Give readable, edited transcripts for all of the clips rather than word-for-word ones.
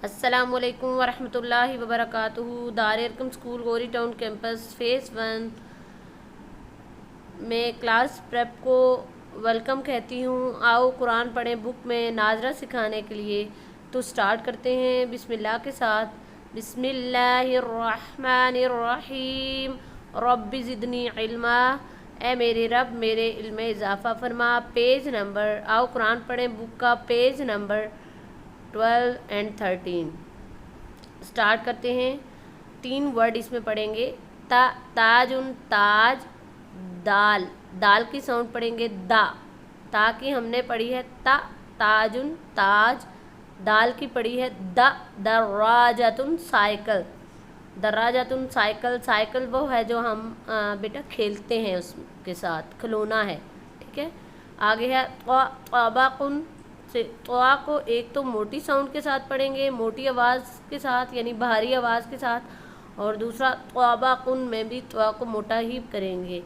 अस्सलामुअलैकुम वरहमतुल्लाहि वबरकातुहू। Dar-e-Arqam school Gauri town campus phase 1 में क्लास प्रेप को वेलकम कहती हूँ। आओ कुरान पढ़ें बुक में नाजरा सिखाने के लिए। तो स्टार्ट करते हैं बिस्मिल्लाह के साथ। बिस्मिल्लाहिर्रहमानिर्रहीम। रब्बि ज़िदनी इल्मा। ए मेरे रब मेरे इल्म में इजाफ़ा फरमा। पेज नंबर, आओ कुरान पढ़ें बुक का पेज नंबर 12 एंड 13 स्टार्ट करते हैं। 3 वर्ड इसमें पढ़ेंगे। ताजुन ताज, दाल, दाल की साउंड पढ़ेंगे दा। ता की हमने पढ़ी है ता, ताजुन ताज। दाल की पढ़ी है द। दर्राजतुन साइकिल, दर्राजतुन साइकिल। साइकिल वो है जो हम बेटा खेलते हैं, उसके साथ खिलौना है, ठीक है। आगे है तबाकुन से। त्वा को एक तो मोटी साउंड के साथ पढ़ेंगे, मोटी आवाज़ के साथ यानी भारी आवाज़ के साथ, और दूसरा तबाकुन में भी त्वा को मोटा ही करेंगे,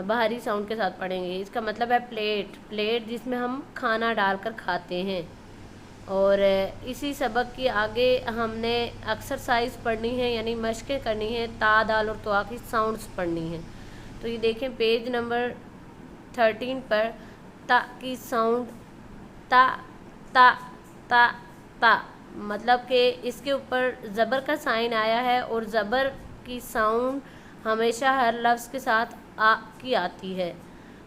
भारी साउंड के साथ पढ़ेंगे। इसका मतलब है प्लेट, प्लेट जिसमें हम खाना डालकर खाते हैं। और इसी सबक की आगे हमने एक्सरसाइज पढ़नी है यानी मशक़ें करनी है। ता दाल और त्वा की साउंड्स पढ़नी है। तो ये देखें पेज नंबर 13 पर ता की साउंड ता ता ता ता, मतलब कि इसके ऊपर ज़बर का साइन आया है और ज़बर की साउंड हमेशा हर लफ्ज़ के साथ आ की आती है।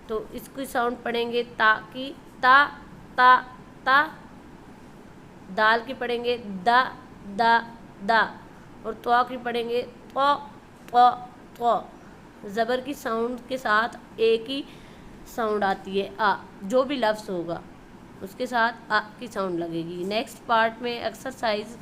तो इसकी साउंड पढ़ेंगे ता की ता ता ता। दाल की पढ़ेंगे दा दा दा, और त्वा की पढ़ेंगे त्वा त्वा त्वा। ज़बर की साउंड के साथ एक ही साउंड आती है आ, जो भी लफ्ज़ होगा उसके साथ आ की साउंड लगेगी। नेक्स्ट पार्ट में एक्सरसाइज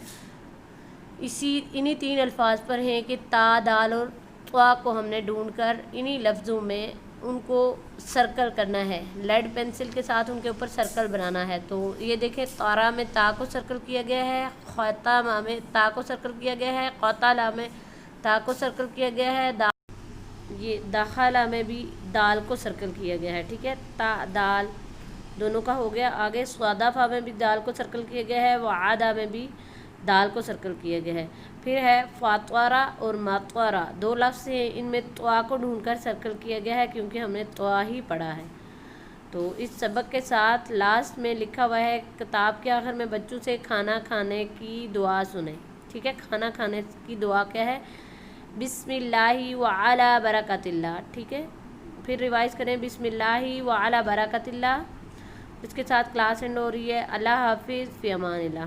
इन्हीं 3 अल्फाज पर हैं कि ता दाल और त्वा को हमने ढूंढकर इन्हीं लफ्ज़ों में उनको सर्कल करना है। लेड पेंसिल के साथ उनके ऊपर सर्कल बनाना है। तो ये देखें, तारा में ता को सर्कल किया गया है, ख़ातमा में ता को सर्कल किया गया है, क़ातला में ता को सर्कल किया गया है, ये दाखला में भी दाल को सर्कल किया गया है, ठीक है। ता दाल दोनों का हो गया। आगे स्वादाफा में भी दाल को सर्कल किया गया है, वादा में भी दाल को सर्कल किया गया है। फिर है फातवारा और मातवारा, 2 लफ्ज़ हैं, इनमें त्वा को ढूंढकर सर्कल किया गया है क्योंकि हमने त्वा ही पढ़ा है। तो इस सबक के साथ लास्ट में लिखा हुआ है किताब के आखिर में बच्चों से खाना खाने की दुआ सुने, ठीक है। खाना खाने की दुआ क्या है? बिस्मिल्लाहि व अला बरकतिल्लाह, ठीक है। फिर रिवाइज़ करें बिस्मिल्लाहि व अला बरकतिल्लाह। इसके साथ क्लास एंड हो रही है। अल्लाह हाफिज़, फ़ी अमानिल्लाह।